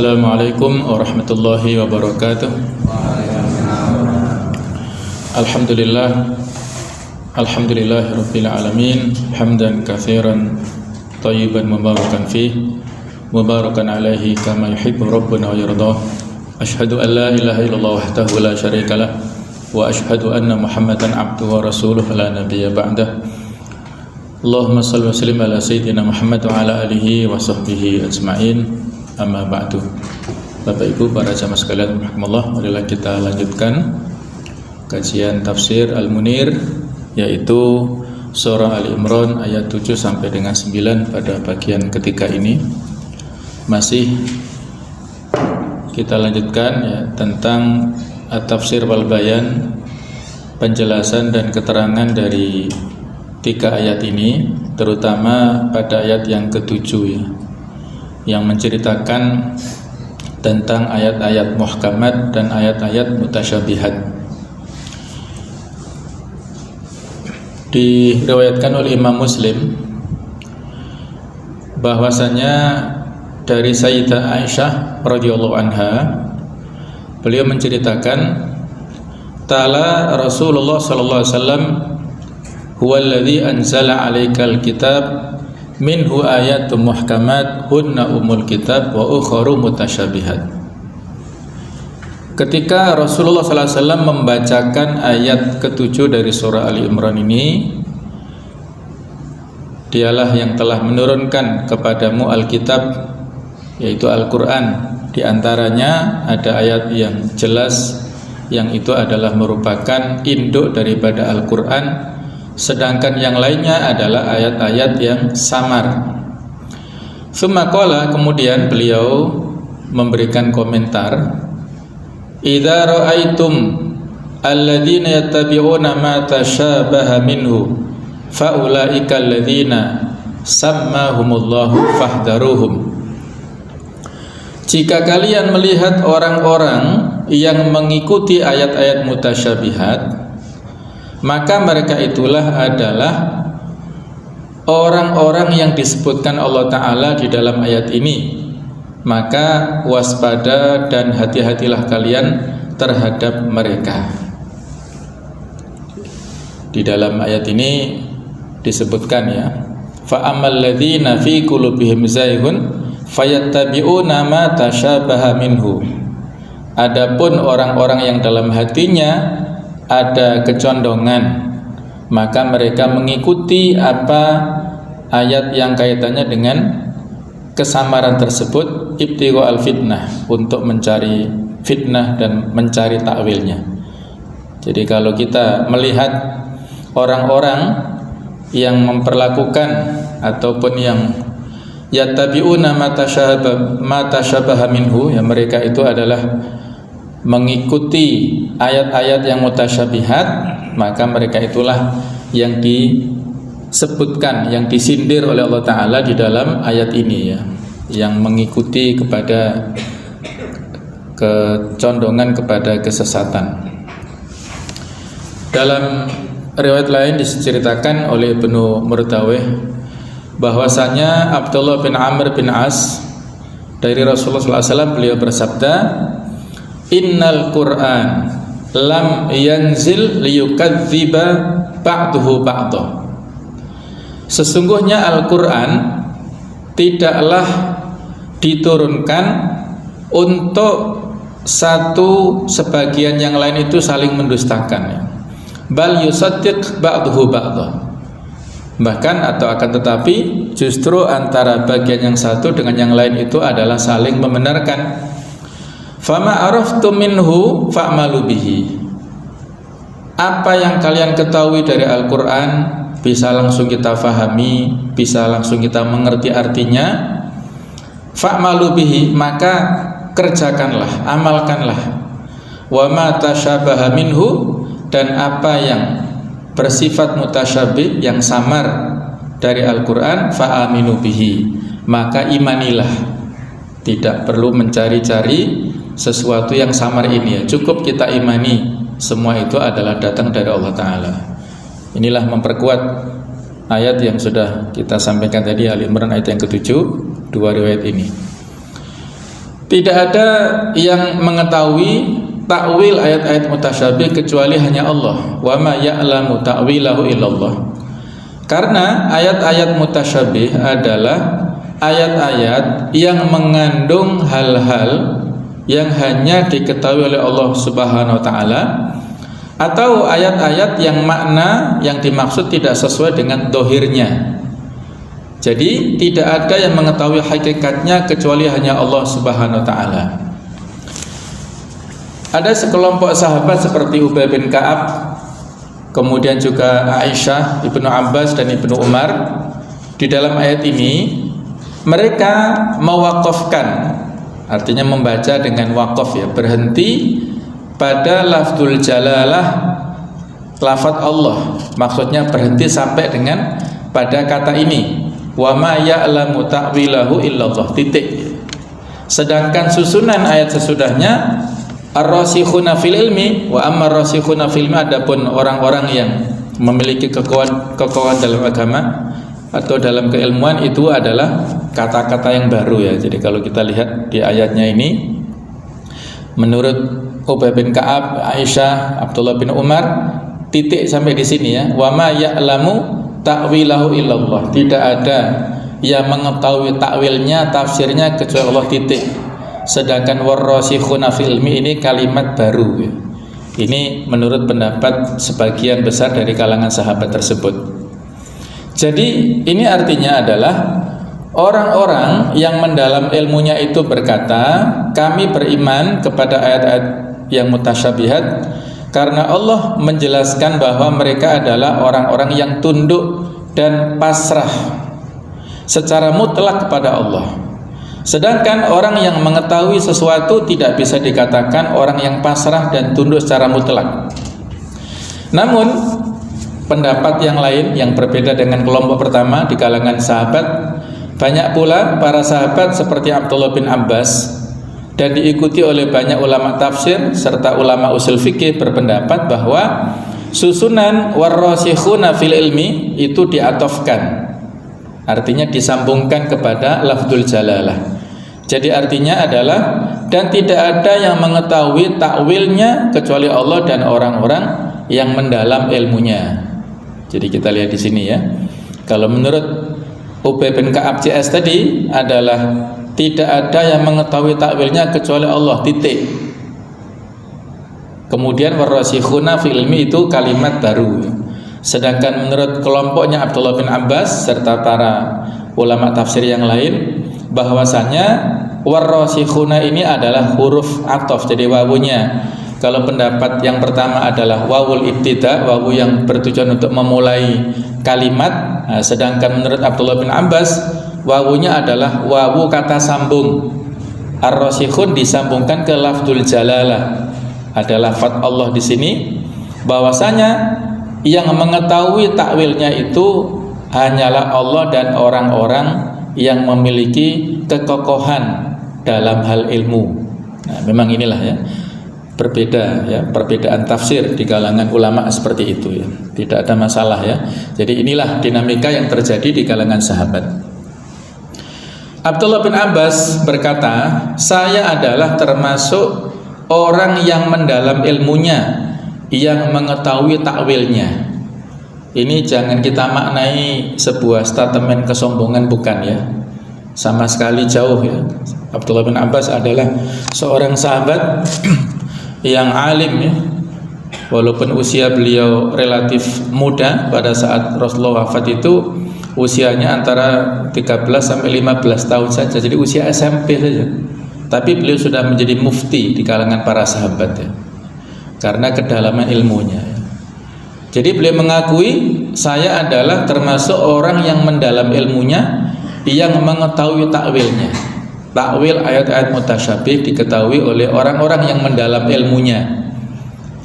Assalamualaikum warahmatullahi wabarakatuh. Alhamdulillahirabbil alamin, hamdan katsiran thayyiban mubarakan fih, mubarakan alaihi kama yuhibbu rabbuna wa yardah. Asyhadu an la ilaha illallah wahdahu la syarikalah wa asyhadu anna Muhammadan abduhu wa rasuluhu la nabiyya ba'dah. Allahumma shalli wa sallim ala sayyidina Muhammad wa ala alihi wa sahbihi ajma'in. Amma ba'du. Bapak Ibu para jamaah sekalian rahimakumullah, marilah kita lanjutkan kajian tafsir Al-Munir, yaitu surah Ali Imran ayat 7 sampai dengan 9 pada bagian ketiga ini. Masih kita lanjutkan ya tentang at-tafsir wal bayan, penjelasan dan keterangan dari tiga ayat ini, terutama pada ayat yang ke-7 ya, yang menceritakan tentang ayat-ayat muhkamat dan ayat-ayat mutasyabihat. Diriwayatkan oleh Imam Muslim bahwasanya dari Sayyidah Aisyah radhiyallahu anha, beliau menceritakan ta'ala Rasulullah sallallahu alaihi wasallam huwallazi anzala 'alaikal kitab minhu ayatun muhkamat hunna umul kitab wa ukharu mutasyabihat. Ketika Rasulullah SAW membacakan ayat ke-7 dari surah Ali Imran ini, dialah yang telah menurunkan kepadamu Alkitab, yaitu Al-Quran. Di antaranya ada ayat yang jelas, yang itu adalah merupakan induk daripada Al-Quran, sedangkan yang lainnya adalah ayat-ayat yang samar. Tsumma qala, kemudian beliau memberikan komentar, idza ra'aitum alladzina yattabi'una ma tashabaha minhu faulaika alladzina sammahumullahu fahdharuhum. Jika kalian melihat orang-orang yang mengikuti ayat-ayat mutasyabihat, maka mereka itulah adalah orang-orang yang disebutkan Allah Ta'ala di dalam ayat ini. Maka waspada dan hati-hatilah kalian terhadap mereka. Di dalam ayat ini disebutkan ya, fa'amal ladzina fi qulubihim zayghun fayattabi'una ma tashabaha minhu. Adapun orang-orang yang dalam hatinya ada kecondongan, maka mereka mengikuti apa ayat yang kaitannya dengan kesamaran tersebut, ibtigha al-fitnah, untuk mencari fitnah dan mencari takwilnya. Jadi kalau kita melihat orang-orang yang memperlakukan ataupun yang yattabi'una ma tashabaha minhu, ya mereka itu adalah mengikuti ayat-ayat yang mutasyabihat, maka mereka itulah yang disebutkan, yang disindir oleh Allah Ta'ala di dalam ayat ini ya, yang mengikuti kepada kecondongan kepada kesesatan. Dalam riwayat lain diceritakan oleh Ibnu Murdawih bahwasanya Abdullah bin Amr bin As dari Rasulullah SAW, beliau bersabda, innal Qur'an lam yanzil liyukadziba ba'duhu ba'dah. Sesungguhnya Al-Quran tidaklah diturunkan untuk satu sebagian yang lain itu saling mendustakan ya. Bal yusaddiq ba'duhu ba'dah. Bahkan atau akan tetapi justru antara bagian yang satu dengan yang lain itu adalah saling membenarkan. Fama araftum minhu fa'malu bihi. Apa yang kalian ketahui dari Al-Quran bisa langsung kita fahami, bisa langsung kita mengerti artinya, fa'malu bihi, maka kerjakanlah, amalkanlah. Wa ma tashabaha minhu, dan apa yang bersifat mutasyabih, yang samar dari Al-Quran, fa'aminu bihi, maka imanilah. Tidak perlu mencari-cari sesuatu yang samar ini ya, cukup kita imani semua itu adalah datang dari Allah Ta'ala. Inilah memperkuat ayat yang sudah kita sampaikan tadi, Ali Imran ayat yang ke-7, dua riwayat ini. Tidak ada yang mengetahui takwil ayat-ayat mutasyabih kecuali hanya Allah. Wa ma ya'lamu ta'wilahu illallah. Karena ayat-ayat mutasyabih adalah ayat-ayat yang mengandung hal-hal yang hanya diketahui oleh Allah Subhanahu wa taala, atau ayat-ayat yang makna yang dimaksud tidak sesuai dengan dohirnya. Jadi tidak ada yang mengetahui hakikatnya kecuali hanya Allah Subhanahu wa taala. Ada sekelompok sahabat seperti Ubay bin Ka'ab, kemudian juga Aisyah, Ibnu Abbas dan Ibnu Umar, di dalam ayat ini mereka mewakafkan, artinya membaca dengan wakaf ya, berhenti pada lafzul jalalah, lafaz Allah. Maksudnya berhenti sampai dengan pada kata ini, wa ma ya'lamu ta'wilahu illallah, titik. Sedangkan susunan ayat sesudahnya, ar-rasikhuna fil ilmi wa amma ar-rasikhuna fil ilmi, adapun orang-orang yang memiliki kekuatan dalam agama atau dalam keilmuan, itu adalah kata-kata yang baru ya. Jadi kalau kita lihat di ayatnya ini, menurut Ubay bin Ka'ab, Aisyah, Abdullah bin Umar, titik sampai di sini ya. Wa ma ya'lamu ta'wilahu illallah. Tidak ada yang mengetahui takwilnya, tafsirnya kecuali Allah, titik. Sedangkan warrasikhuna fil ilmi ini kalimat baru ya. Ini menurut pendapat sebagian besar dari kalangan sahabat tersebut. Jadi ini artinya adalah orang-orang yang mendalam ilmunya itu berkata, kami beriman kepada ayat-ayat yang mutasyabihat karena Allah menjelaskan bahwa mereka adalah orang-orang yang tunduk dan pasrah secara mutlak kepada Allah. Sedangkan orang yang mengetahui sesuatu tidak bisa dikatakan orang yang pasrah dan tunduk secara mutlak. Namun pendapat yang lain yang berbeda dengan kelompok pertama di kalangan sahabat, banyak pula para sahabat seperti Abdullah bin Abbas dan diikuti oleh banyak ulama tafsir serta ulama usul fikih berpendapat bahwa susunan warrasikhuna fil ilmi itu diatofkan, artinya disambungkan kepada lafzul jalalah. Jadi artinya adalah, dan tidak ada yang mengetahui takwilnya kecuali Allah dan orang-orang yang mendalam ilmunya. Jadi kita lihat di sini ya. Kalau menurut Ubay bin Ka'ab CS tadi adalah tidak ada yang mengetahui takwilnya kecuali Allah, titik. Kemudian warrasikhuna fil ilmi itu kalimat baru. Sedangkan menurut kelompoknya Abdullah bin Abbas serta para ulama tafsir yang lain, bahwasanya warrasikhuna ini adalah huruf ataf, jadi wawunya. Kalau pendapat yang pertama adalah wawul ibtida, wawu yang bertujuan untuk memulai kalimat. Nah, sedangkan menurut Abdullah bin Abbas, wawunya adalah wawu kata sambung. Ar-rasikhun disambungkan ke lafzul jalalah. Ada lafaz Allah di sini, bahwasanya yang mengetahui takwilnya itu hanyalah Allah dan orang-orang yang memiliki kekokohan dalam hal ilmu. Nah, memang inilah ya, berbeda ya, perbedaan tafsir di kalangan ulama seperti itu ya. Tidak ada masalah ya. Jadi inilah dinamika yang terjadi di kalangan sahabat. Abdullah bin Abbas berkata, saya adalah termasuk orang yang mendalam ilmunya, yang mengetahui takwilnya. Ini jangan kita maknai sebuah statement kesombongan, bukan ya. Sama sekali jauh ya. Abdullah bin Abbas adalah seorang sahabat yang alim ya. Walaupun usia beliau relatif muda, pada saat Rasulullah wafat itu usianya antara 13 sampai 15 tahun saja. Jadi usia SMP saja. Tapi beliau sudah menjadi mufti di kalangan para sahabat ya, karena kedalaman ilmunya ya. Jadi beliau mengakui, saya adalah termasuk orang yang mendalam ilmunya, yang mengetahui takwilnya. Takwil ayat-ayat mutasyabih diketahui oleh orang-orang yang mendalam ilmunya.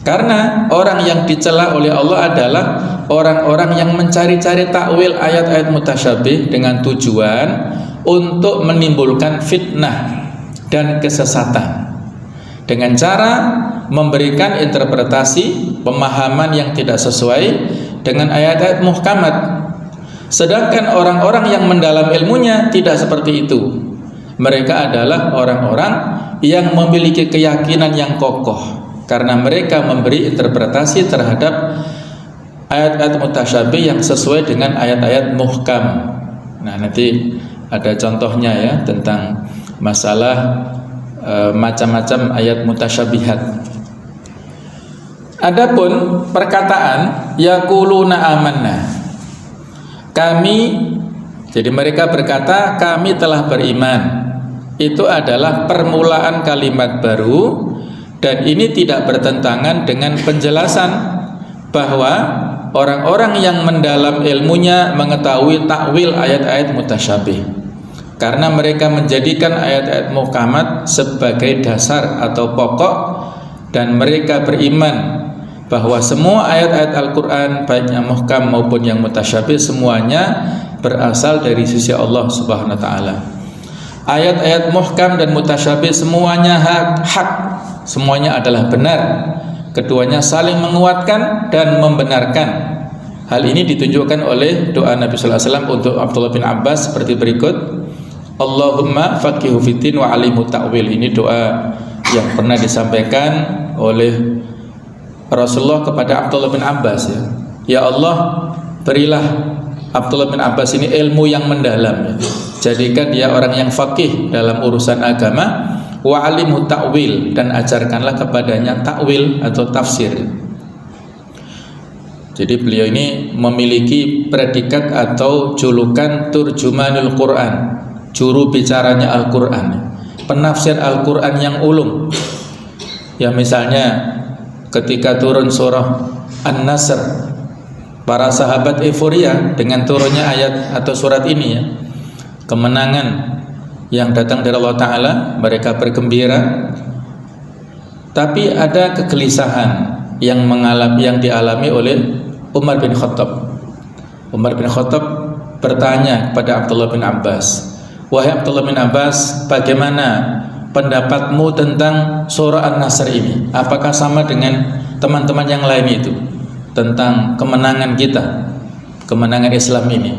Karena orang yang dicela oleh Allah adalah orang-orang yang mencari-cari takwil ayat-ayat mutasyabih dengan tujuan untuk menimbulkan fitnah dan kesesatan, dengan cara memberikan interpretasi pemahaman yang tidak sesuai dengan ayat-ayat muhkamat. Sedangkan orang-orang yang mendalam ilmunya tidak seperti itu. Mereka adalah orang-orang yang memiliki keyakinan yang kokoh karena mereka memberi interpretasi terhadap ayat-ayat mutasyabih yang sesuai dengan ayat-ayat muhkam. Nah, nanti ada contohnya ya tentang masalah macam-macam ayat mutasyabihat. Adapun perkataan yaquluna amanna, kami, jadi mereka berkata kami telah beriman, itu adalah permulaan kalimat baru dan ini tidak bertentangan dengan penjelasan bahwa orang-orang yang mendalam ilmunya mengetahui takwil ayat-ayat mutasyabih karena mereka menjadikan ayat-ayat muhkamat sebagai dasar atau pokok dan mereka beriman bahwa semua ayat-ayat Al-Quran baik yang muhkam maupun yang mutasyabih semuanya berasal dari sisi Allah Subhanahu wa ta'ala. Ayat-ayat muhkam dan mutasyabih semuanya hak, semuanya adalah benar. Keduanya saling menguatkan dan membenarkan. Hal ini ditunjukkan oleh doa Nabi sallallahu alaihi wasallam untuk Abdullah bin Abbas seperti berikut. Allahumma faqihu fiddin wa alimu ta'wil. Ini doa yang pernah disampaikan oleh Rasulullah kepada Abdullah bin Abbas ya. Ya Allah, berilah Abdullah bin Abbas ini ilmu yang mendalam ya. Jadikan dia orang yang faqih dalam urusan agama, wa alimu ta'wil, dan ajarkanlah kepadanya ta'wil atau tafsir. Jadi beliau ini memiliki predikat atau julukan turjumanul Quran, juru bicaranya Al-Quran, penafsir Al-Quran yang ulum. Ya misalnya ketika turun surah An-Nasr, para sahabat euforia dengan turunnya ayat atau surat ini ya. Kemenangan yang datang dari Allah Ta'ala, mereka bergembira. Tapi ada kegelisahan yang dialami oleh Umar bin Khattab. Umar bin Khattab bertanya kepada Abdullah bin Abbas, wahai Abdullah bin Abbas, bagaimana pendapatmu tentang surah An-Nasr ini? Apakah sama dengan teman-teman yang lain itu tentang kemenangan kita, kemenangan Islam ini?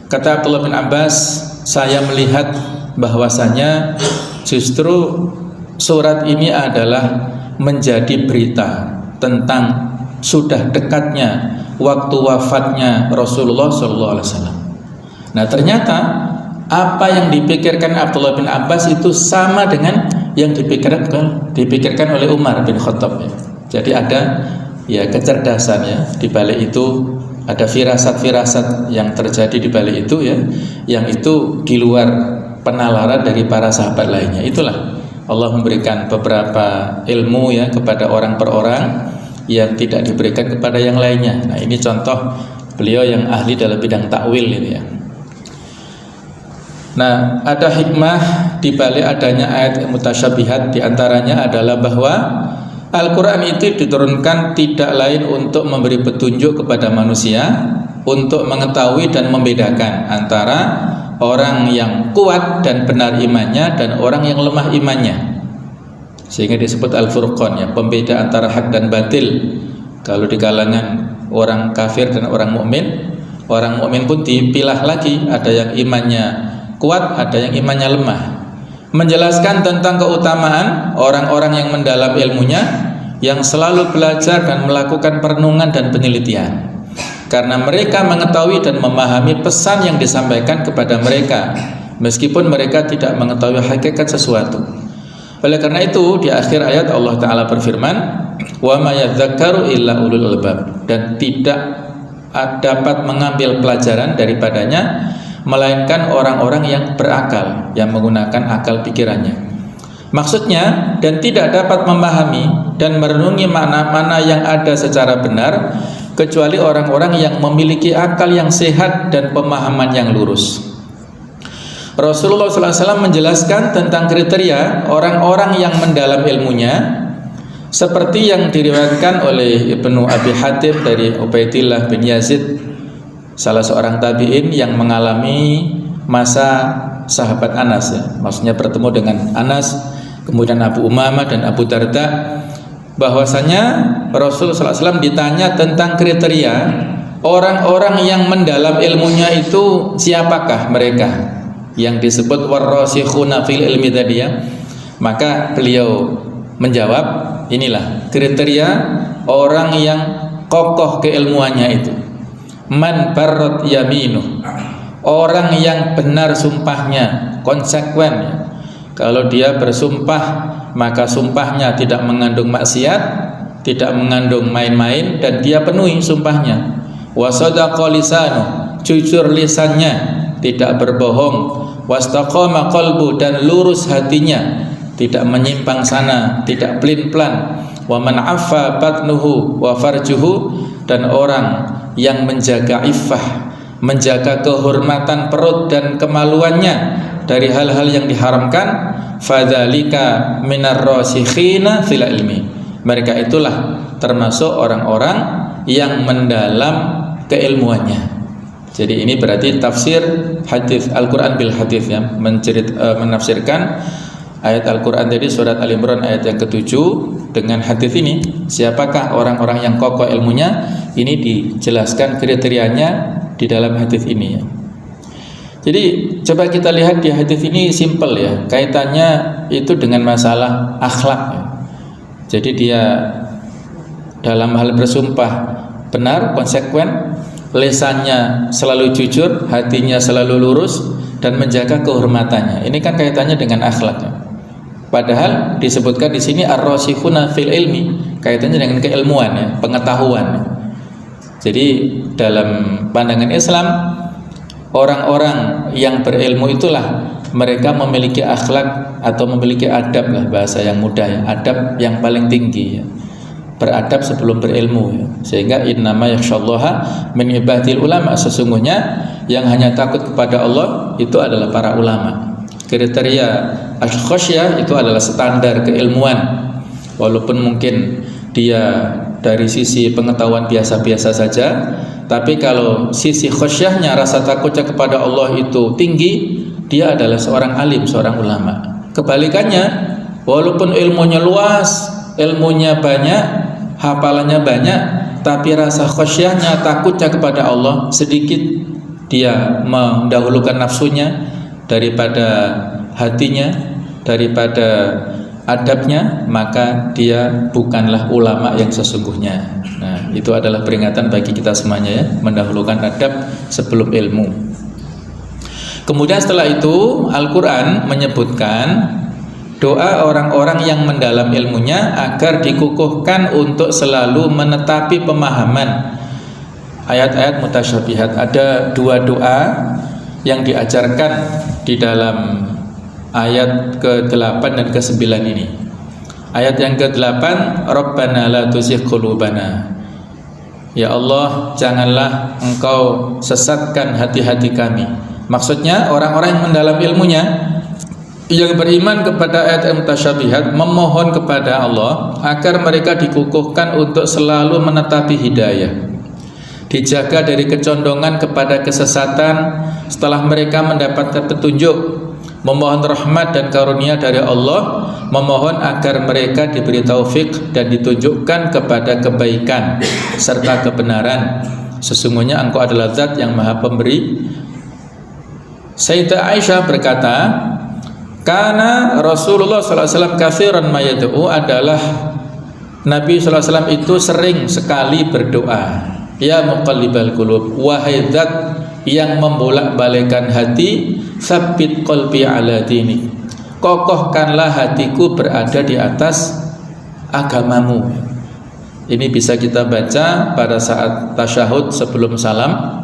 Kata Abdullah bin Abbas, saya melihat bahwasanya justru surat ini adalah menjadi berita tentang sudah dekatnya waktu wafatnya Rasulullah SAW. Nah ternyata apa yang dipikirkan Abdullah bin Abbas itu sama dengan yang dipikirkan oleh Umar bin Khattab ya. Jadi ada ya kecerdasan ya di balik itu, ada firasat-firasat yang terjadi di balik itu ya, yang itu di luar penalaran dari para sahabat lainnya. Itulah Allah memberikan beberapa ilmu ya kepada orang per orang yang tidak diberikan kepada yang lainnya. Nah ini contoh beliau yang ahli dalam bidang takwil ini ya. Nah, ada hikmah di balik adanya ayat mutasyabihat, di antaranya adalah bahwa Al-Quran itu diturunkan tidak lain untuk memberi petunjuk kepada manusia untuk mengetahui dan membedakan antara orang yang kuat dan benar imannya dan orang yang lemah imannya. Sehingga disebut Al-Furqan ya, pembeda antara hak dan batil. Kalau di kalangan orang kafir dan orang mukmin pun dipilah lagi, ada yang imannya kuat, ada yang imannya lemah. Menjelaskan tentang keutamaan orang-orang yang mendalam ilmunya, yang selalu belajar dan melakukan perenungan dan penelitian, karena mereka mengetahui dan memahami pesan yang disampaikan kepada mereka, meskipun mereka tidak mengetahui hakikat sesuatu. Oleh karena itu di akhir ayat Allah Ta'ala berfirman, wa ma yadzakkaru illa ulul albab, dan tidak dapat mengambil pelajaran daripadanya melainkan orang-orang yang berakal, yang menggunakan akal pikirannya. Maksudnya, dan tidak dapat memahami dan merenungi makna-makna yang ada secara benar kecuali orang-orang yang memiliki akal yang sehat dan pemahaman yang lurus. Rasulullah SAW menjelaskan tentang kriteria orang-orang yang mendalam ilmunya, seperti yang diriwayatkan oleh Ibnu Abi Hatim dari Ubaidillah bin Yazid, salah seorang tabi'in yang mengalami masa sahabat Anas ya. Maksudnya bertemu dengan Anas, kemudian Abu Umamah dan Abu Darda, bahwasanya Rasulullah SAW ditanya tentang kriteria orang-orang yang mendalam ilmunya itu siapakah mereka, yang disebut warrasikhuna fil ilmi tadi ya, Maka beliau menjawab, inilah kriteria orang yang kokoh keilmuannya itu. Man barrat yaminuh, orang yang benar sumpahnya, konsekuen. Kalau dia bersumpah, maka sumpahnya tidak mengandung maksiat, tidak mengandung main-main, dan dia penuhi sumpahnya. Wa sadaqa lisanuh, jujur lisannya, tidak berbohong. Wastaqama qalbu, dan lurus hatinya, tidak menyimpang sana, tidak pelin-pelan. Wa man affa batnuhu wa farjuhu, dan orang yang menjaga iffah, menjaga kehormatan perut dan kemaluannya dari hal-hal yang diharamkan, fadzalika minar rasikhina fil ilmi, mereka itulah termasuk orang-orang yang mendalam keilmuannya. Jadi ini berarti tafsir hadis Al-Qur'an bil hadis, ya, menafsirkan ayat Al-Qur'an tadi surat Al-Imran ayat yang ke-7 dengan hadis ini. Siapakah orang-orang yang kokoh ilmunya? Ini dijelaskan kriterianya di dalam hadis ini, ya. Jadi coba kita lihat di hadis ini, simple ya, kaitannya itu dengan masalah akhlak, ya. Jadi dia dalam hal bersumpah benar, konsekuen, lisannya selalu jujur, hatinya selalu lurus, dan menjaga kehormatannya. Ini kan kaitannya dengan akhlak, ya. Padahal disebutkan di sini ar-rasikhuna fil ilmi, kaitannya dengan keilmuan, ya, pengetahuan. Jadi dalam pandangan Islam, orang-orang yang berilmu itulah mereka memiliki akhlak atau memiliki adab, lah bahasa yang mudah, ya, adab yang paling tinggi, ya. Beradab sebelum berilmu, ya. Sehingga innama yakhsyallaha min ibadil ulama, sesungguhnya yang hanya takut kepada Allah itu adalah para ulama. Kriteria al-khasyah itu adalah standar keilmuan. Walaupun mungkin dia dari sisi pengetahuan biasa-biasa saja, tapi kalau sisi khasyahnya, rasa takutnya kepada Allah itu tinggi, dia adalah seorang alim, seorang ulama. Kebalikannya, walaupun ilmunya luas, ilmunya banyak, hafalannya banyak, tapi rasa khasyahnya, takutnya kepada Allah sedikit, dia mendahulukan nafsunya daripada hatinya, daripada adabnya, maka dia bukanlah ulama yang sesungguhnya. Nah, itu adalah peringatan bagi kita semuanya, ya, mendahulukan adab sebelum ilmu. Kemudian setelah itu Al-Quran menyebutkan doa orang-orang yang mendalam ilmunya agar dikukuhkan untuk selalu menetapi pemahaman ayat-ayat mutasyabihat. Ada dua doa yang diajarkan di dalam ayat ke-8 dan ke-9 ini. Ayat yang ke-8, Rabbana la tuzigh qulubana, ya Allah, janganlah Engkau sesatkan hati-hati kami. Maksudnya orang-orang yang mendalam ilmunya, yang beriman kepada ayat mutasyabihat, memohon kepada Allah agar mereka dikukuhkan untuk selalu menetapi hidayah, dijaga dari kecondongan kepada kesesatan setelah mereka mendapatkan petunjuk, memohon rahmat dan karunia dari Allah, memohon agar mereka diberi taufik dan ditunjukkan kepada kebaikan serta kebenaran. Sesungguhnya Engkau adalah Zat yang Maha Pemberi. Sayyidah Aisyah berkata, karena Rasulullah SAW katsiran ma yad'u, adalah Nabi SAW itu sering sekali berdoa, ya muqallibal qulub, wahai Zat yang membolak-balikkan hati, tsabbit qalbi ala dinik, kokohkanlah hatiku berada di atas agamamu. Ini bisa kita baca pada saat tasyahud sebelum salam.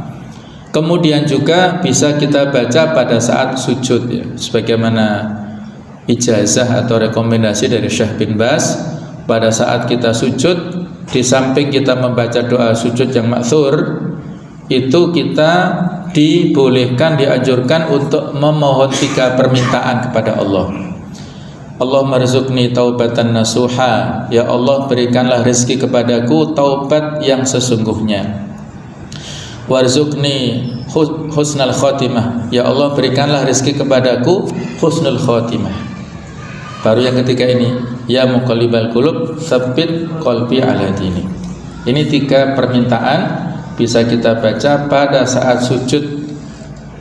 Kemudian juga bisa kita baca pada saat sujud, ya, sebagaimana ijazah atau rekomendasi dari Syekh bin Baz. Pada saat kita sujud, di samping kita membaca doa sujud yang ma'thur, itu kita dibolehkan, dianjurkan untuk memohon 3 permintaan kepada Allah. Allahumma rizukni taubatan nasuha, ya Allah, berikanlah rezeki kepadaku taubat yang sesungguhnya. Warzuqni husnal khotimah, ya Allah, berikanlah rezeki kepadaku husnul khotimah. Baru yang ketiga ini, ya muqallibal qulub, tsabbit qalbi ala dinik. Ini 3 permintaan bisa kita baca pada saat sujud.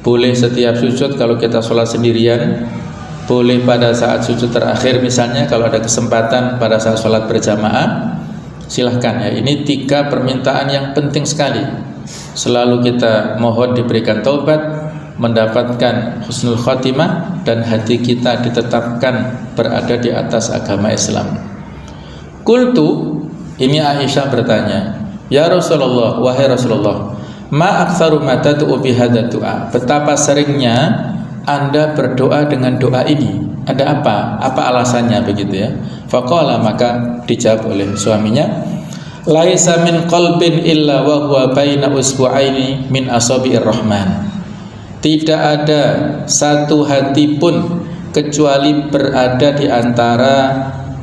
Boleh setiap sujud kalau kita sholat sendirian, boleh pada saat sujud terakhir misalnya, kalau ada kesempatan pada saat sholat berjamaah, silahkan ya. Ini 3 permintaan yang penting sekali. Selalu kita mohon diberikan taubat, mendapatkan husnul khotimah, dan hati kita ditetapkan berada di atas agama Islam. Qultu, ini Aisyah bertanya, ya Rasulullah, wahai Rasulullah, ma aktsaru ma tad'u bi hadzal du'a. Betapa seringnya Anda berdoa dengan doa ini. Ada apa? Apa alasannya begitu ya? Faqala, maka dijawab oleh suaminya, laisa min qalbin illa wa huwa baina usbu'aini min asabi'ir rahman. Tidak ada satu hati pun kecuali berada di antara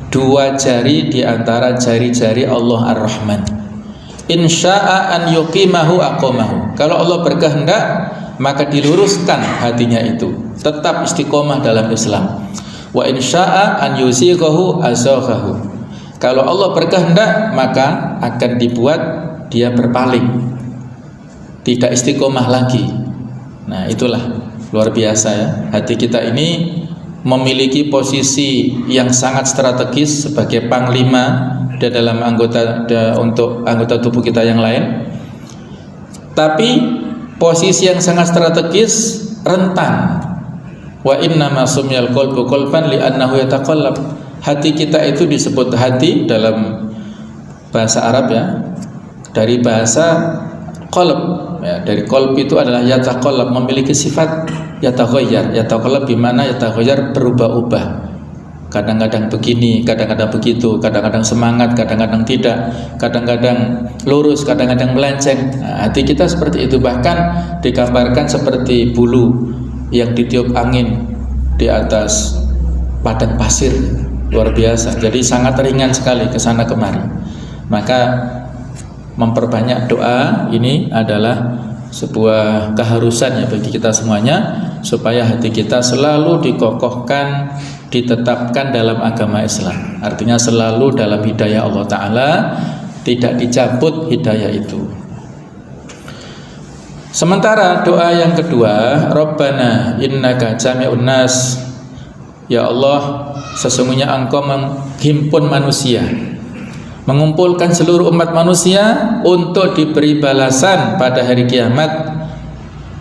2 jari di antara jari-jari Allah Ar-Rahman. Insya'a an yuqimahu aqamahu. Kalau Allah berkehendak, maka diluruskan hatinya itu, tetap istiqomah dalam Islam. Wa insya'a an yuzighahu azaghahu. Kalau Allah berkehendak, maka akan dibuat dia berpaling, tidak istiqomah lagi. Nah, itulah luar biasa ya. Hati kita ini memiliki posisi yang sangat strategis sebagai panglima di dalam untuk anggota tubuh kita yang lain. Tapi posisi yang sangat strategis rentan. Wa innama sumiyal qalbu qalban li'annahu yataqallab. Hati kita itu disebut hati dalam bahasa Arab ya, dari bahasa qalb ya, dari qalb itu adalah yataqallab, memiliki sifat yataghayyar. Yataqallab bimana yataghayyar, berubah-ubah. Kadang-kadang begini, kadang-kadang begitu, kadang-kadang semangat, kadang-kadang tidak, kadang-kadang lurus, kadang-kadang melenceng. Nah, hati kita seperti itu, bahkan digambarkan seperti bulu yang ditiup angin di atas padang pasir, luar biasa. Jadi sangat ringan sekali ke sana kemari. Maka memperbanyak doa ini adalah sebuah keharusan ya bagi kita semuanya, supaya hati kita selalu dikokohkan, ditetapkan dalam agama Islam. Artinya selalu dalam hidayah Allah Ta'ala, tidak dicabut hidayah itu. Sementara doa yang kedua, Rabbana innaka jami'un nas. Ya Allah, sesungguhnya Engkau menghimpun manusia, mengumpulkan seluruh umat manusia untuk diberi balasan pada hari kiamat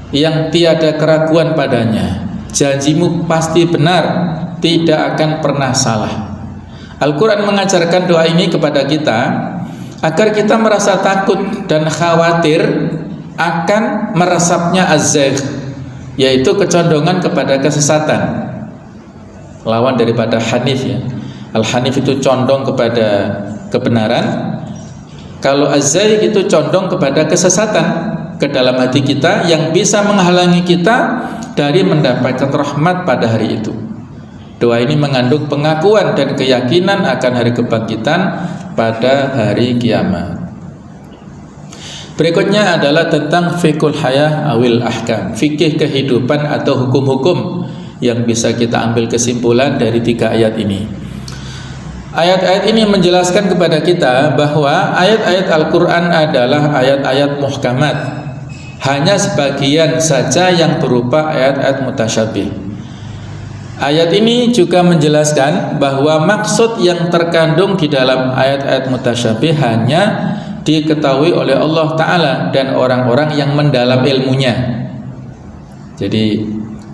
yang tiada keraguan padanya. Janjimu pasti benar, tidak akan pernah salah. Al-Quran mengajarkan doa ini kepada kita agar kita merasa takut dan khawatir akan meresapnya az-zaigh, yaitu kecondongan kepada kesesatan. Lawan daripada hanif ya. Al-hanif itu condong kepada kebenaran. Kalau az-zaigh itu condong kepada kesesatan ke dalam hati kita, yang bisa menghalangi kita dari mendapatkan rahmat pada hari itu. Doa ini mengandung pengakuan dan keyakinan akan hari kebangkitan pada hari kiamat. Berikutnya adalah tentang fikul hayah awil ahkam, fikih kehidupan atau hukum-hukum yang bisa kita ambil kesimpulan dari 3 ayat ini. Ayat-ayat ini menjelaskan kepada kita bahwa ayat-ayat Al-Quran adalah ayat-ayat muhkamat, hanya sebagian saja yang berupa ayat-ayat mutasyabih. Ayat ini juga menjelaskan bahwa maksud yang terkandung di dalam ayat-ayat mutasyabih hanya diketahui oleh Allah Ta'ala dan orang-orang yang mendalam ilmunya. Jadi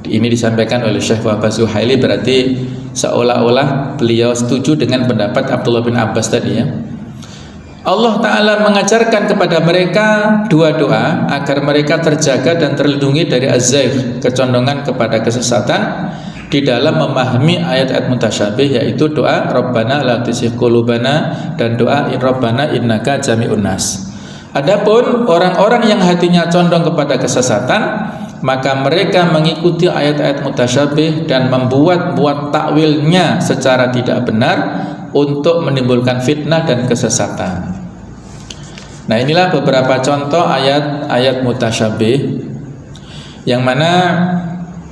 ini disampaikan oleh Syekh Wahbah Zuhaili, berarti seolah-olah beliau setuju dengan pendapat Abdullah bin Abbas tadi ya. Allah Ta'ala mengajarkan kepada mereka 2 doa agar mereka terjaga dan terlindungi dari az-zaigh, kecondongan kepada kesesatan, di dalam memahami ayat-ayat mutasyabih, yaitu doa Rabbana la tuzigh qulubana dan doa Rabbana innaka jami'un nas. Adapun orang-orang yang hatinya condong kepada kesesatan, maka mereka mengikuti ayat-ayat mutasyabih dan membuat takwilnya secara tidak benar untuk menimbulkan fitnah dan kesesatan. Nah, inilah beberapa contoh ayat-ayat mutasyabih, yang mana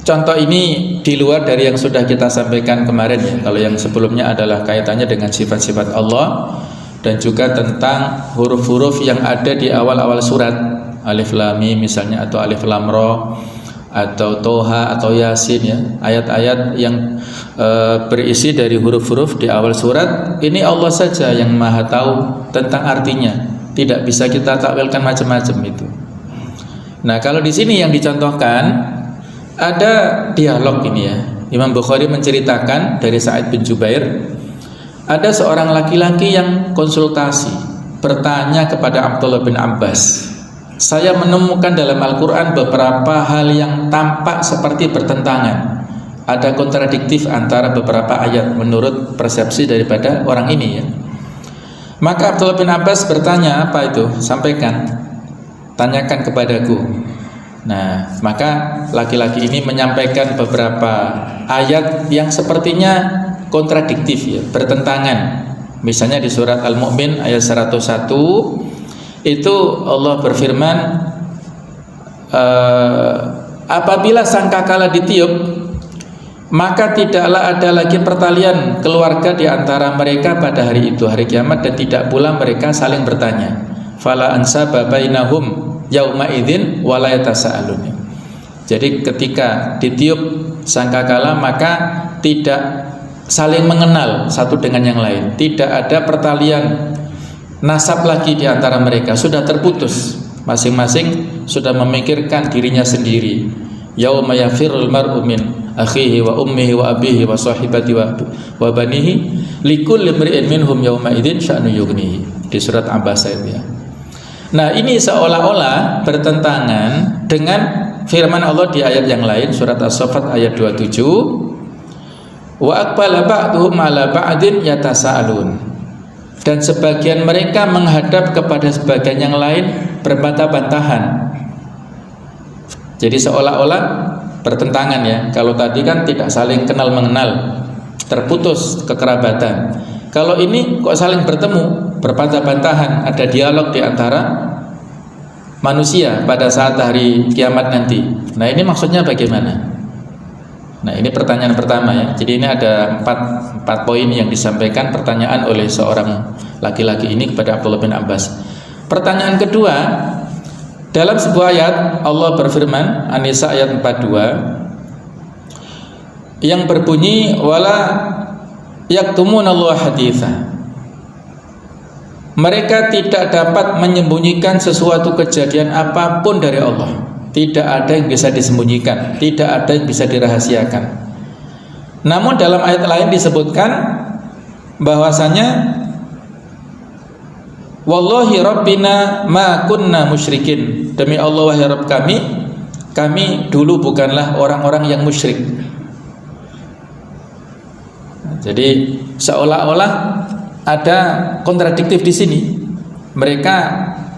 contoh ini di luar dari yang sudah kita sampaikan kemarin ya. Kalau yang sebelumnya adalah kaitannya dengan sifat-sifat Allah dan juga tentang huruf-huruf yang ada di awal-awal surat, alif lam mim misalnya, atau alif lam ra, atau Toha atau Yasin ya, ayat-ayat yang berisi dari huruf-huruf di awal surat. Ini Allah saja yang Maha tahu tentang artinya. Tidak bisa kita takwilkan macam-macam itu. Nah, kalau di sini yang dicontohkan ada dialog ini ya. Imam Bukhari menceritakan dari Sa'id bin Jubair, ada seorang laki-laki yang konsultasi, bertanya kepada Abdullah bin Abbas, saya menemukan dalam Al-Quran beberapa hal yang tampak seperti bertentangan, ada kontradiktif antara beberapa ayat menurut persepsi daripada orang ini ya. Maka Abdullah bin Abbas bertanya, apa itu? Sampaikan, tanyakan kepadaku. Nah, maka laki-laki ini menyampaikan beberapa ayat yang sepertinya kontradiktif ya, bertentangan. Misalnya di surat Al-Mu'min ayat 101 itu Allah berfirman, apabila sangkakala ditiup, maka tidaklah ada lagi pertalian keluarga di antara mereka pada hari itu, hari kiamat, dan tidak pula mereka saling bertanya. Fala ansaba bainahum yauma idzin wala yatasaalun. Jadi ketika ditiup sangkakala maka tidak saling mengenal satu dengan yang lain, tidak ada pertalian nasab lagi di antara mereka, sudah terputus, masing-masing sudah memikirkan dirinya sendiri. Yauma yafirul mar'u min akhihi wa ummihi wa abihi wa sahibati wa banihi likulli imri'in minhum yauma idzin sya'nu yughnihi, di surat Abbas ya. Nah, ini seolah-olah bertentangan dengan firman Allah di ayat yang lain, surat As-Saffat ayat 27, wa aqbala ba'duhum 'ala ba'din yatasaalun, dan sebagian mereka menghadap kepada sebagian yang lain berbantah-bantahan. Jadi seolah-olah bertentangan ya. Kalau tadi kan tidak saling kenal mengenal, terputus kekerabatan. Kalau ini kok saling bertemu, berbantah-bantahan, ada dialog di antara manusia pada saat hari kiamat nanti. Nah, ini maksudnya bagaimana? Nah, ini pertanyaan pertama ya. Jadi ini ada empat poin yang disampaikan pertanyaan oleh seorang laki-laki ini kepada Abdullah bin Abbas. Pertanyaan kedua, dalam sebuah ayat Allah berfirman, An-Nisa ayat 42, yang berbunyi wala yaktumunallahu haditha. Mereka tidak dapat menyembunyikan sesuatu kejadian apapun dari Allah. Tidak ada yang bisa disembunyikan, tidak ada yang bisa dirahasiakan. Namun dalam ayat lain disebutkan bahwasanya wallahi rabbina ma kunna musyrikin, demi Allah wahai Rabb kami dulu bukanlah orang-orang yang musyrik. Jadi seolah-olah ada kontradiktif di sini. Mereka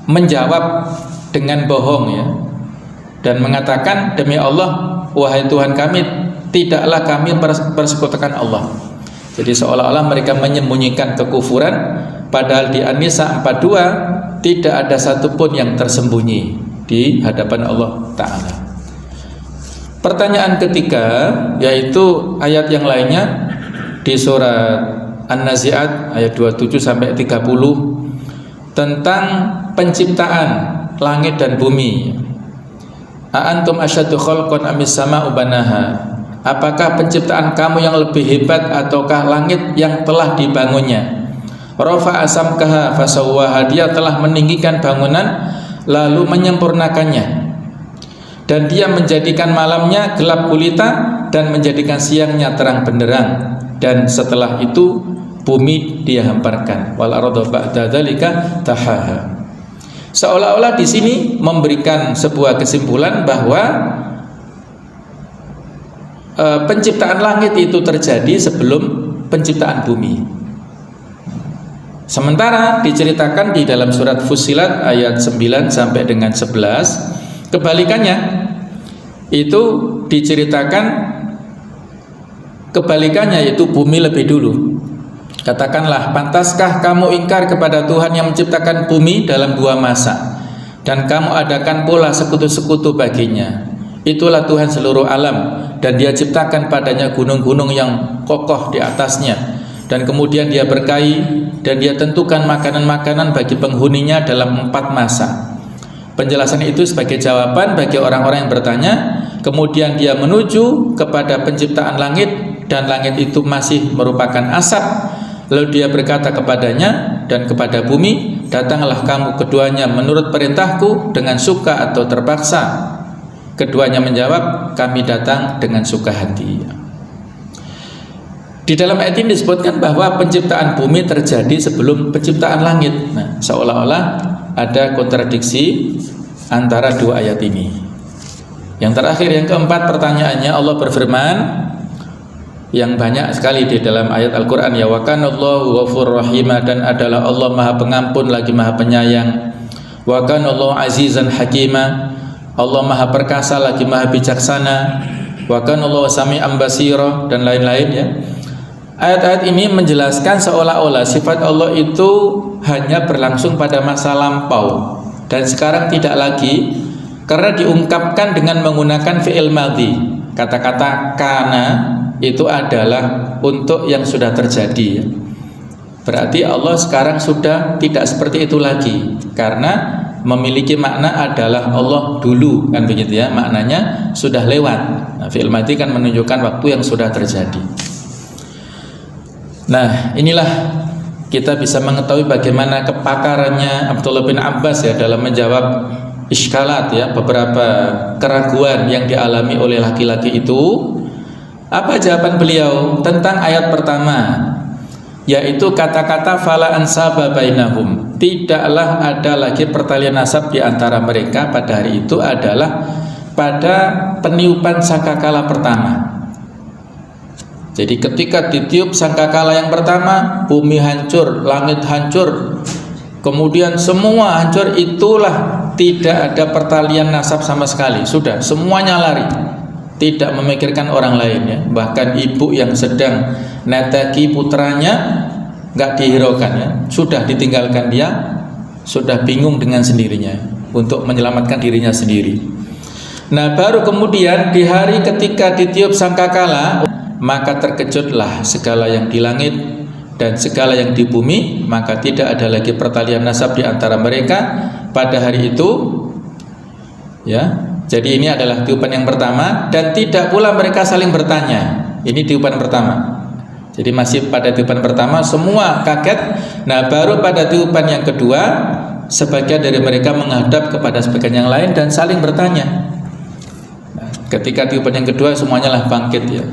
menjawab dengan bohong ya, dan mengatakan demi Allah wahai Tuhan kami, tidaklah kami persekutukan Allah. Jadi seolah-olah mereka menyembunyikan kekufuran, padahal di An-Nisa 42 tidak ada satupun yang tersembunyi di hadapan Allah Ta'ala. Pertanyaan ketiga, yaitu ayat yang lainnya di surat An-Nazi'at ayat 27 sampai 30 tentang penciptaan langit dan bumi. A'antum asyaddu khalqan amis sama'u banaha, apakah penciptaan kamu yang lebih hebat ataukah langit yang telah dibangunnya? Rafa'a samkaha fasawwaha, dia telah meninggikan bangunan lalu menyempurnakannya, dan dia menjadikan malamnya gelap gulita dan menjadikan siangnya terang benderang, dan setelah itu bumi dia hamparkan. Wal arda ba'da dzalika tahaha. Seolah-olah di sini memberikan sebuah kesimpulan bahwa penciptaan langit itu terjadi sebelum penciptaan bumi. Sementara diceritakan di dalam surat Fussilat ayat 9 sampai dengan 11, kebalikannya itu diceritakan kebalikannya, yaitu bumi lebih dulu. Katakanlah, pantaskah kamu ingkar kepada Tuhan yang menciptakan bumi dalam 2 masa, dan kamu adakan pula sekutu-sekutu baginya? Itulah Tuhan seluruh alam, dan dia ciptakan padanya gunung-gunung yang kokoh di atasnya, dan kemudian dia berkahi, dan dia tentukan makanan-makanan bagi penghuninya dalam 4 masa. Penjelasan itu sebagai jawaban bagi orang-orang yang bertanya, kemudian dia menuju kepada penciptaan langit dan langit itu masih merupakan asap, lalu dia berkata kepadanya dan kepada bumi, datanglah kamu keduanya menurut perintahku dengan suka atau terpaksa. Keduanya menjawab, kami datang dengan suka hati. Di dalam ayat ini disebutkan bahwa penciptaan bumi terjadi sebelum penciptaan langit. Nah, seolah-olah ada kontradiksi antara dua ayat ini. Yang terakhir, yang keempat pertanyaannya, Allah berfirman yang banyak sekali di dalam ayat Al-Quran, ya wa kanallahu ghafurur rahima, dan adalah Allah maha pengampun lagi maha penyayang. Wa kanallahu azizan hakima, Allah maha perkasa lagi maha bijaksana. Wa kanallahu sami'an basira, dan lain-lain ya. Ayat-ayat ini menjelaskan seolah-olah sifat Allah itu hanya berlangsung pada masa lampau dan sekarang tidak lagi, karena diungkapkan dengan menggunakan fi'il madhi. Kata-kata kana itu adalah untuk yang sudah terjadi. Berarti Allah sekarang sudah tidak seperti itu lagi, karena memiliki makna adalah Allah dulu, kan begitu ya, maknanya sudah lewat. Nah, fi'il madhi kan menunjukkan waktu yang sudah terjadi. Nah, inilah kita bisa mengetahui bagaimana kepakarannya Abdullah bin Abbas ya dalam menjawab iskalat ya, beberapa keraguan yang dialami oleh laki-laki itu. Apa jawaban beliau tentang ayat pertama, yaitu kata-kata fala ansaba bainahum, tidaklah ada lagi pertalian nasab di antara mereka pada hari itu adalah pada peniupan sangkakala pertama. Jadi ketika ditiup sangkakala yang pertama, bumi hancur, langit hancur, kemudian semua hancur, itulah tidak ada pertalian nasab sama sekali. Sudah, semuanya lari, tidak memikirkan orang lain ya. Bahkan ibu yang sedang neteki putranya nggak dihiraukan ya, sudah ditinggalkan dia, sudah bingung dengan sendirinya untuk menyelamatkan dirinya sendiri. Nah, baru kemudian di hari ketika ditiup sangkakala, maka terkejutlah segala yang di langit dan segala yang di bumi, maka tidak ada lagi pertalian nasab di antara mereka pada hari itu ya. Jadi ini adalah tiupan yang pertama, dan tidak pula mereka saling bertanya. Ini tiupan pertama. Jadi masih pada tiupan pertama semua kaget. Nah, baru pada tiupan yang kedua sebagian dari mereka menghadap kepada sebagian yang lain dan saling bertanya. Nah, ketika tiupan yang kedua semuanya lah bangkit ya.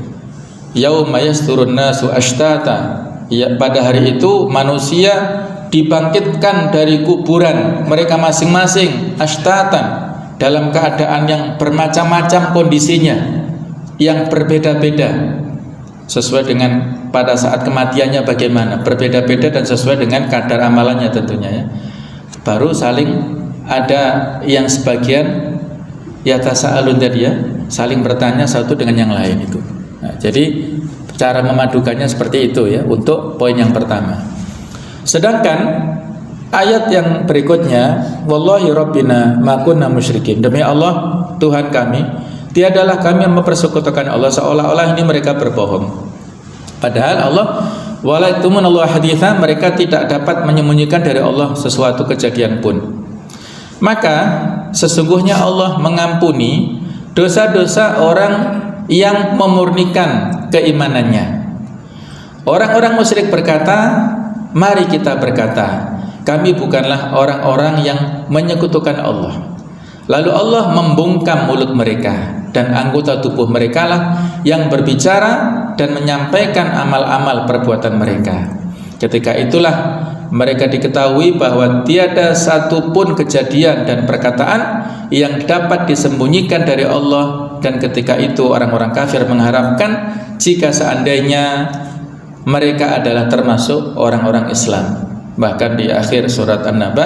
Yauma yasturun nasu ashtata, ya, pada hari itu manusia dibangkitkan dari kuburan mereka masing-masing ashtatan, dalam keadaan yang bermacam-macam kondisinya, yang berbeda-beda sesuai dengan pada saat kematiannya bagaimana, berbeda-beda dan sesuai dengan kadar amalannya tentunya ya. Baru saling ada yang sebagian yatasa'alun tadi ya, saling bertanya satu dengan yang lain itu. Nah, jadi cara memadukannya seperti itu ya untuk poin yang pertama. Sedangkan ayat yang berikutnya, wallahi rabbina ma kunna musyrikin, demi Allah Tuhan kami, tiadalah kami yang mempersekutukan Allah, seolah-olah ini mereka berbohong. Padahal Allah walaitumun Allah haditha, mereka tidak dapat menyembunyikan dari Allah sesuatu kejadian pun. Maka sesungguhnya Allah mengampuni dosa-dosa orang yang memurnikan keimanannya. Orang-orang musyrik berkata, mari kita berkata, kami bukanlah orang-orang yang menyekutukan Allah. Lalu Allah membungkam mulut mereka, dan anggota tubuh mereka lah yang berbicara dan menyampaikan amal-amal perbuatan mereka. Ketika itulah mereka diketahui bahwa tiada satupun kejadian dan perkataan yang dapat disembunyikan dari Allah. Dan ketika itu orang-orang kafir mengharapkan jika seandainya mereka adalah termasuk orang-orang Islam. Bahkan di akhir surat An-Naba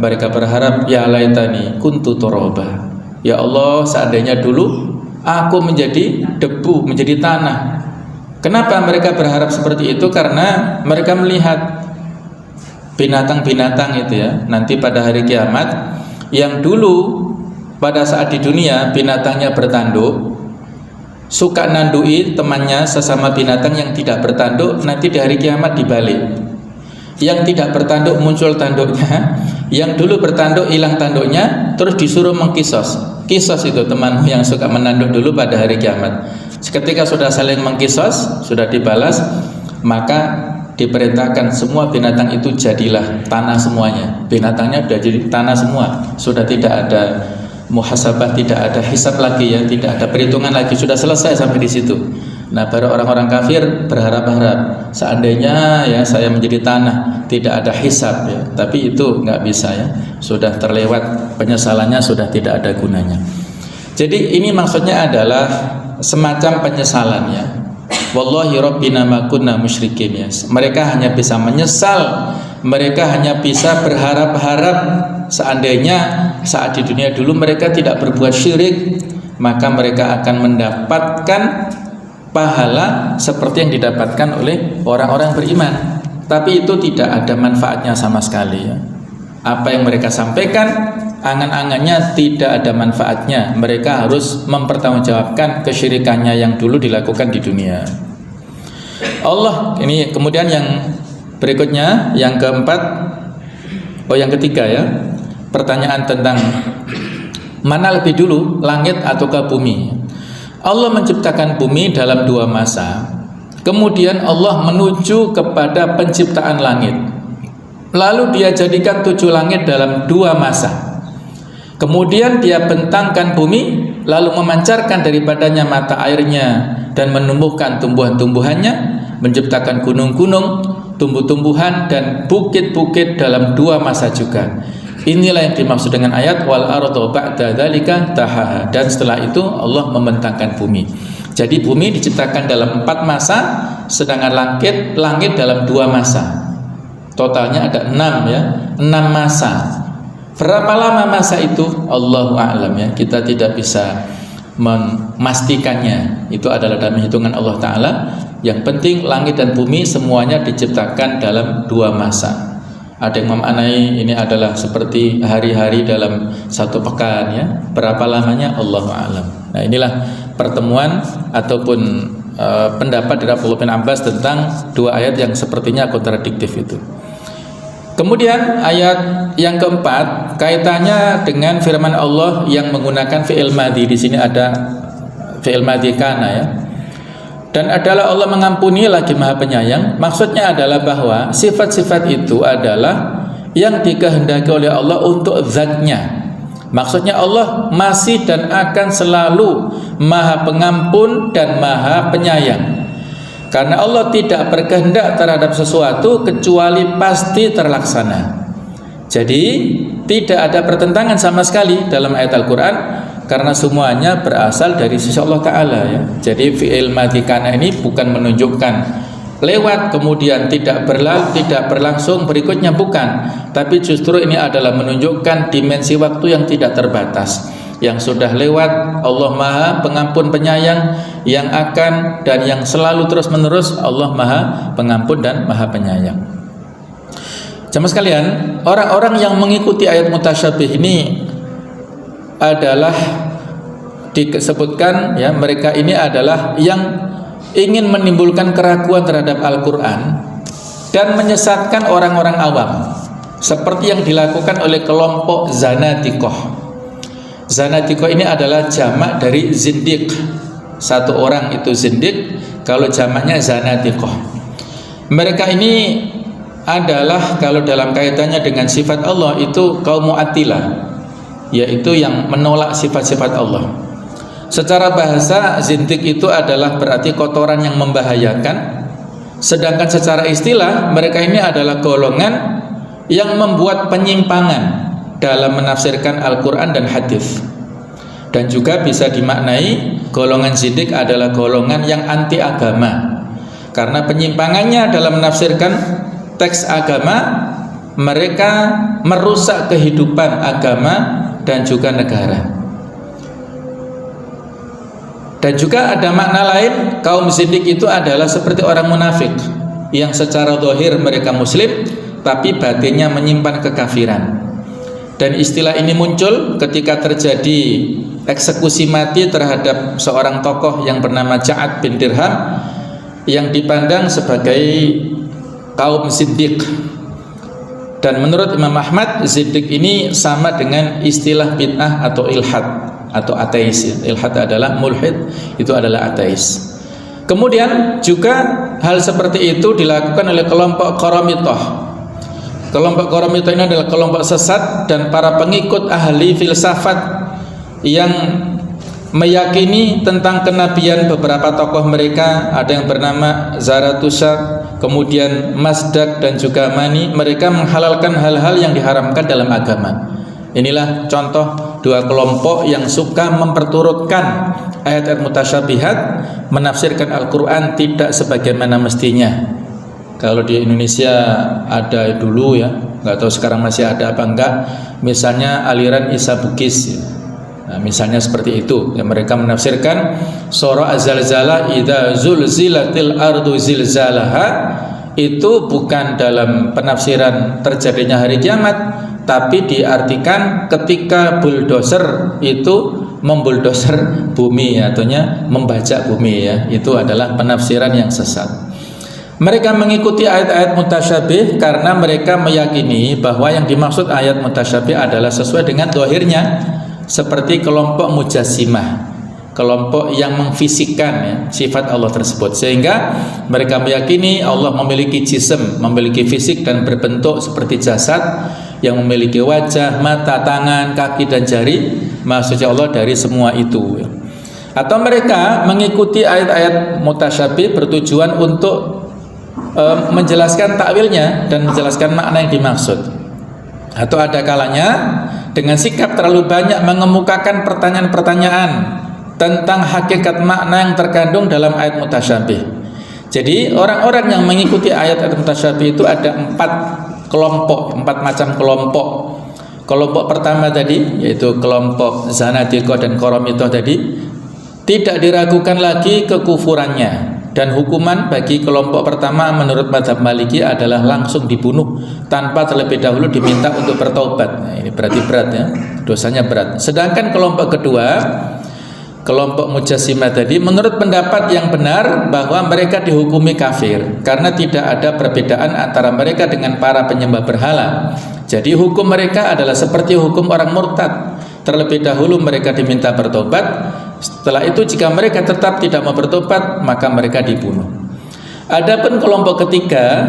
mereka berharap, ya laitani kuntu turaba, ya Allah seandainya dulu aku menjadi debu, menjadi tanah. Kenapa mereka berharap seperti itu? Karena mereka melihat binatang-binatang itu ya, nanti pada hari kiamat yang dulu pada saat di dunia binatangnya bertanduk, suka nandui temannya sesama binatang yang tidak bertanduk, nanti di hari kiamat dibalik. Yang tidak bertanduk muncul tanduknya, yang dulu bertanduk hilang tanduknya, terus disuruh mengkisos. kisos itu temanmu yang suka menanduh dulu pada hari kiamat. Ketika sudah saling mengkisos, sudah dibalas, maka diperintahkan semua binatang itu jadilah tanah semuanya. Binatangnya sudah jadi tanah semua, sudah tidak ada muhasabah, tidak ada hisab lagi ya, tidak ada perhitungan lagi, sudah selesai sampai di situ. Nah, baru orang-orang kafir berharap-harap seandainya ya saya menjadi tanah, tidak ada hisab ya. Tapi itu nggak bisa ya, sudah terlewat, penyesalannya sudah tidak ada gunanya. Jadi ini maksudnya adalah semacam penyesalan ya. Wallahi rabbina ma kunna musyrikin ya. Mereka hanya bisa menyesal, mereka hanya bisa berharap-harap seandainya saat di dunia dulu mereka tidak berbuat syirik, maka mereka akan mendapatkan pahala seperti yang didapatkan oleh orang-orang beriman. Tapi itu tidak ada manfaatnya sama sekali ya. Apa yang mereka sampaikan, angan-angannya tidak ada manfaatnya. Mereka harus mempertanggungjawabkan kesyirikannya yang dulu dilakukan di dunia. Allah ini kemudian yang berikutnya, yang keempat, yang ketiga ya. Pertanyaan tentang mana lebih dulu, langit atau ke bumi. Allah menciptakan bumi dalam 2 masa. Kemudian Allah menuju kepada penciptaan langit. Lalu dia jadikan 7 langit dalam 2 masa. Kemudian dia bentangkan bumi, lalu memancarkan daripadanya mata airnya dan menumbuhkan tumbuhan-tumbuhannya, menciptakan gunung-gunung, tumbuh-tumbuhan dan bukit-bukit dalam 2 masa juga. Inilah yang dimaksud dengan ayat wal ardu ba'da dzalika tahaha. Dan setelah itu Allah membentangkan bumi. Jadi bumi diciptakan dalam 4 masa, sedangkan langit dalam 2 masa. Totalnya ada 6 ya, 6 masa. Berapa lama masa itu? Allahu a'lam ya. Kita tidak bisa memastikannya. Itu adalah dalam hitungan Allah Ta'ala. Yang penting langit dan bumi semuanya diciptakan dalam 2 masa. Ada yang memaknai ini adalah seperti hari-hari dalam 1 pekan ya. Berapa lamanya? Allahu a'lam. Nah, inilah pertemuan ataupun pendapat dari Abdullah bin Abbas tentang 2 ayat yang sepertinya kontradiktif itu. Kemudian ayat yang keempat kaitannya dengan firman Allah yang menggunakan fi'il madhi. Di sini ada fi'il madhi kana ya. Dan adalah Allah mengampuni lagi Maha Penyayang. Maksudnya adalah bahwa sifat-sifat itu adalah yang dikehendaki oleh Allah untuk zatnya. Maksudnya Allah masih dan akan selalu Maha Pengampun dan Maha Penyayang. Karena Allah tidak berkehendak terhadap sesuatu kecuali pasti terlaksana. Jadi tidak ada pertentangan sama sekali dalam ayat Al-Quran, karena semuanya berasal dari sisi Allah Ta'ala ya. Jadi fi'il madhi kana ini bukan menunjukkan lewat kemudian tidak berlangsung berikutnya, bukan. Tapi justru ini adalah menunjukkan dimensi waktu yang tidak terbatas. Yang sudah lewat Allah Maha Pengampun Penyayang, yang akan dan yang selalu terus menerus Allah Maha Pengampun dan Maha Penyayang. Jemaah sekalian, orang-orang yang mengikuti ayat mutasyabih ini adalah disebutkan ya, mereka ini adalah yang ingin menimbulkan keraguan terhadap Al-Quran dan menyesatkan orang-orang awam, seperti yang dilakukan oleh kelompok Zanadiqah. Zanadiqah ini adalah jamak dari zindiq. Satu orang itu zindiq, kalau jamaknya Zanadiqah. Mereka ini adalah kalau dalam kaitannya dengan sifat Allah itu kaum Mu'attilah, yaitu yang menolak sifat-sifat Allah. Secara bahasa zindiq itu adalah berarti kotoran yang membahayakan. Sedangkan secara istilah mereka ini adalah golongan yang membuat penyimpangan dalam menafsirkan Al-Quran dan hadis. Dan juga bisa dimaknai golongan zindiq adalah golongan yang anti agama, karena penyimpangannya dalam menafsirkan teks agama, mereka merusak kehidupan agama dan juga negara. Dan juga ada makna lain, kaum zindiq itu adalah seperti orang munafik yang secara zahir mereka muslim tapi batinnya menyimpan kekafiran. Dan istilah ini muncul ketika terjadi eksekusi mati terhadap seorang tokoh yang bernama Ja'ad bin Dirham yang dipandang sebagai kaum zindiq. Dan menurut Imam Ahmad, zindiq ini sama dengan istilah bid'ah atau ilhad. atau ateis ya. Ilhad adalah mulhid, itu adalah ateis. Kemudian juga hal seperti itu dilakukan oleh kelompok Qaramithah. Kelompok Qaramithah ini adalah kelompok sesat dan para pengikut ahli filsafat yang meyakini tentang kenabian beberapa tokoh mereka. Ada yang bernama Zarathustra, kemudian Mazdak dan juga Mani. Mereka menghalalkan hal-hal yang diharamkan dalam agama. Inilah contoh dua kelompok yang suka memperturutkan ayat-ayat mutasyabihat, menafsirkan Al-Quran tidak sebagaimana mestinya. Kalau di Indonesia ada dulu ya, nggak tahu sekarang masih ada apa enggak, misalnya aliran Isa Bugis ya. Nah, misalnya seperti itu ya, mereka menafsirkan surah Az-Zalzalah idza zulzilatil ardu zilzalaha, itu bukan dalam penafsiran terjadinya hari kiamat, tapi diartikan ketika bulldozer itu membuldozer bumi ya, artinya membajak bumi ya. Itu adalah penafsiran yang sesat. Mereka mengikuti ayat-ayat mutasyabih karena mereka meyakini bahwa yang dimaksud ayat mutasyabih adalah sesuai dengan zahirnya, seperti kelompok mujassimah, kelompok yang memfisikkan ya, sifat Allah tersebut, sehingga mereka meyakini Allah memiliki jism, memiliki fisik dan berbentuk seperti jasad yang memiliki wajah, mata, tangan, kaki dan jari. Maksudnya Allah dari semua itu. Atau mereka mengikuti ayat-ayat mutasyabih bertujuan untuk menjelaskan takwilnya dan menjelaskan makna yang dimaksud. Atau ada kalanya dengan sikap terlalu banyak mengemukakan pertanyaan-pertanyaan tentang hakikat makna yang terkandung dalam ayat mutasyabih. Jadi orang-orang yang mengikuti ayat-ayat mutasyabih itu ada 4 macam kelompok. Kelompok pertama tadi, yaitu kelompok Zanadiqah dan Qaramithah tadi, tidak diragukan lagi kekufurannya, dan hukuman bagi kelompok pertama menurut mazhab Maliki adalah langsung dibunuh tanpa terlebih dahulu diminta untuk bertobat. Nah, ini berarti berat ya, dosanya berat. Sedangkan kelompok kedua, kelompok Mujassimah tadi, menurut pendapat yang benar bahwa mereka dihukumi kafir karena tidak ada perbedaan antara mereka dengan para penyembah berhala. Jadi hukum mereka adalah seperti hukum orang murtad. Terlebih dahulu mereka diminta bertobat. Setelah itu jika mereka tetap tidak mau bertobat, maka mereka dibunuh. Adapun kelompok ketiga,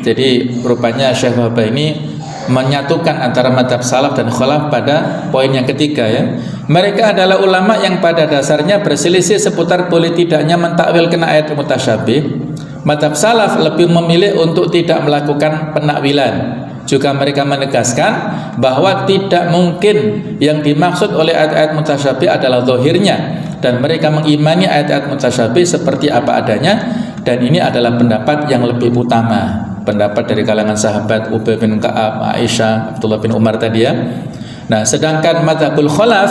jadi rupanya Syekh Wahbah ini menyatukan antara mazhab salaf dan khalaf pada poin yang ketiga ya. Mereka adalah ulama yang pada dasarnya berselisih seputar boleh tidaknya mentakwilkan ayat mutasyabih. Mazhab salaf lebih memilih untuk tidak melakukan penakwilan. Juga mereka menegaskan bahwa tidak mungkin yang dimaksud oleh ayat-ayat mutasyabih adalah zahirnya, dan mereka mengimani ayat-ayat mutasyabih seperti apa adanya, dan ini adalah pendapat yang lebih utama, pendapat dari kalangan sahabat Ubay bin Ka'ab, Aisyah, Abdullah bin Umar tadi ya. Nah, sedangkan mazhabul khalaf,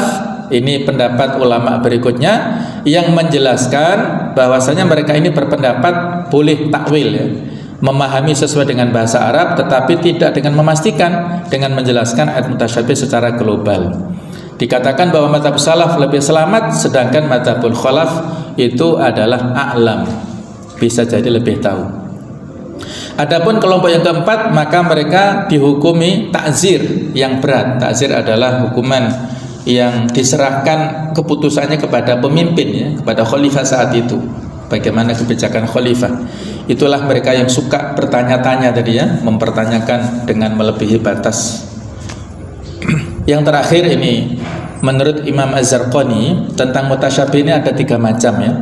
ini pendapat ulama berikutnya yang menjelaskan bahwasanya mereka ini berpendapat boleh takwil ya, memahami sesuai dengan bahasa Arab tetapi tidak dengan memastikan, dengan menjelaskan ayat mutasyabih secara global. Dikatakan bahwa mazhab salaf lebih selamat, sedangkan mazhabul khalaf itu adalah a'lam, bisa jadi lebih tahu. Adapun kelompok yang keempat, maka mereka dihukumi takzir yang berat. Takzir adalah hukuman yang diserahkan keputusannya kepada pemimpin ya, kepada khalifah saat itu. Bagaimana kebijakan khalifah. Itulah mereka yang suka bertanya-tanya tadi ya, mempertanyakan dengan melebihi batas. Yang terakhir ini, menurut Imam Az-Zarqani, tentang mutasyabih ini ada 3 macam ya.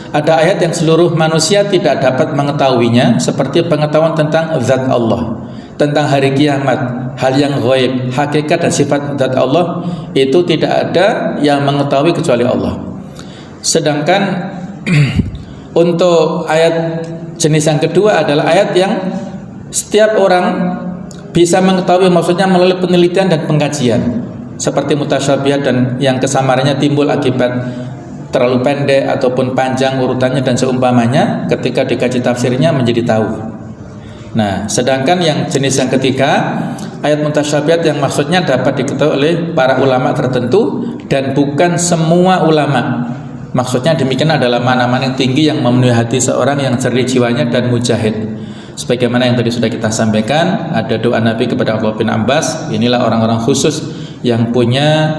Ada ayat yang seluruh manusia tidak dapat mengetahuinya, seperti pengetahuan tentang zat Allah, tentang hari kiamat, hal yang ghaib, hakikat dan sifat zat Allah, itu tidak ada yang mengetahui kecuali Allah. Sedangkan untuk ayat jenis yang kedua adalah ayat yang setiap orang bisa mengetahui, maksudnya melalui penelitian dan pengkajian, seperti mutasyabihat dan yang kesamarannya timbul akibat terlalu pendek ataupun panjang urutannya dan seumpamanya, ketika dikaji tafsirnya menjadi tahu. Nah, sedangkan yang jenis yang ketiga, ayat mutasyabihat yang maksudnya dapat diketahui oleh para ulama tertentu dan bukan semua ulama. Maksudnya demikian adalah mana-mana yang tinggi yang memenuhi hati seorang yang cerdik jiwanya dan mujahid. Sebagaimana yang tadi sudah kita sampaikan, ada doa Nabi kepada Abdullah bin Abbas, inilah orang-orang khusus yang punya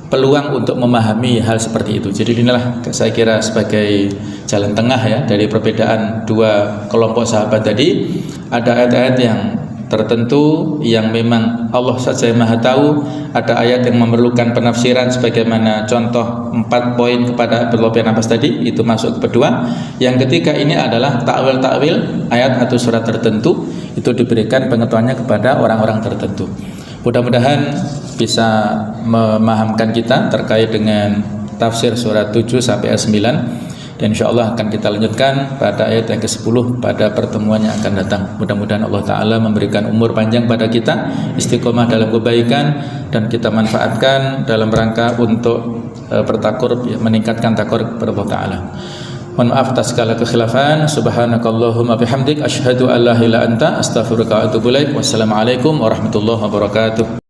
peluang untuk memahami hal seperti itu. Jadi inilah saya kira sebagai jalan tengah ya dari perbedaan dua kelompok sahabat tadi. Ada ayat-ayat yang tertentu yang memang Allah saja yang Maha tahu, ada ayat yang memerlukan penafsiran sebagaimana contoh 4 poin kepada Abdullah bin Abbas tadi, itu masuk ke kedua. Yang ketiga ini adalah takwil ayat atau surat tertentu, itu diberikan pengetahuannya kepada orang-orang tertentu. Mudah-mudahan bisa memahamkan kita terkait dengan tafsir surat 7 sampai ayat 9. Dan insyaAllah akan kita lanjutkan pada ayat yang ke-10 pada pertemuan yang akan datang. Mudah-mudahan Allah Ta'ala memberikan umur panjang pada kita, istiqomah dalam kebaikan, dan kita manfaatkan dalam rangka untuk bertakur, meningkatkan takur kepada Allah Ta'ala. Mohon maaf atas segala kekhilafan. Subhanakallahumma bihamdik, asyhadu an la ilaha illa anta, astaghfiruka wa atubu ilaik. Wassalamualaikum warahmatullahi wabarakatuh.